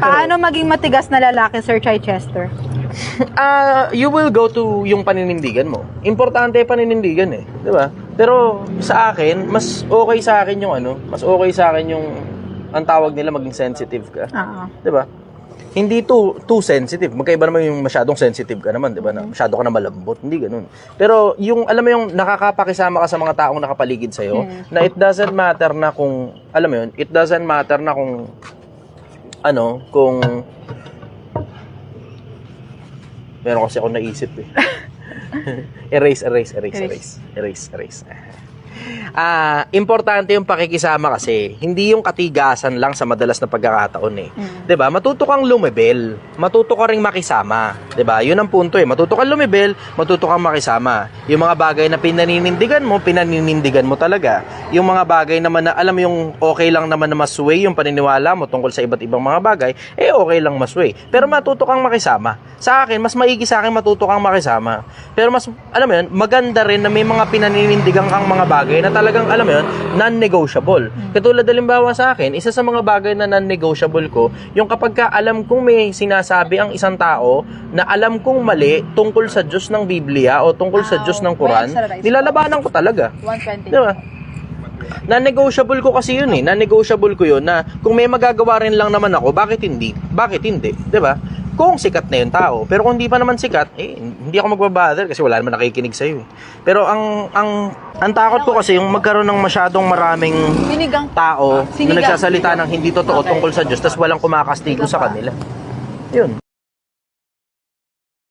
Paano maging matigas na lalaki, Sir Chichester? You will go to yung paninindigan mo. Importante paninindigan eh, 'di ba? Pero sa akin, mas okay sa akin yung mas okay sa akin yung ang tawag nila maging sensitive ka. 'Di ba? Hindi too sensitive. Magkaiba naman yung masyadong sensitive ka naman, 'di ba? Na masyado ka na malambot, hindi ganoon. Pero yung alam mo yung nakakapakisama ka sa mga taong nakapaligid sa iyo, na it doesn't matter na kung alam mo yun, it doesn't matter na kung kung meron kasi ako naisip eh. erase. Importante yung pakikisama kasi hindi yung katigasan lang sa madalas na pagkakataon eh. 'Di ba? Matuto kang lumibel, matuto ka ring makisama, 'di ba? 'Yun ang punto eh. Matuto kang lumibel, matuto kang makisama. Yung mga bagay na pinaninindigan mo talaga. Yung mga bagay naman na alam mo yung okay lang naman na masway yung paniniwala mo tungkol sa iba't ibang mga bagay, okay lang masway. Pero matuto kang makisama. Sa akin, mas maigi sa akin matuto kang makisama. Pero mas alam mo 'yun, maganda rin na may mga pinaninindigan kang mga bagay na talagang, alam mo yun, non-negotiable. Katulad halimbawa sa akin, isa sa mga bagay na non-negotiable ko, yung kapag ka alam kong may sinasabi ang isang tao na alam kong mali tungkol sa Diyos ng Biblia o tungkol sa Diyos ng Quran, nilalabanan ko talaga. 120. Diba? Non-negotiable ko kasi yun eh. Non-negotiable ko yun na kung may magagawa rin lang naman ako, bakit hindi? Bakit hindi? Diba? Kung sikat na yung tao. Pero kung hindi pa naman sikat, hindi ako magbabother kasi wala naman nakikinig sa'yo eh. Pero ang takot ko kasi yung magkaroon ng masyadong maraming tao na nagsasalita ng hindi totoo tungkol sa Diyos tapos walang kumakastigo sa kanila. Yun.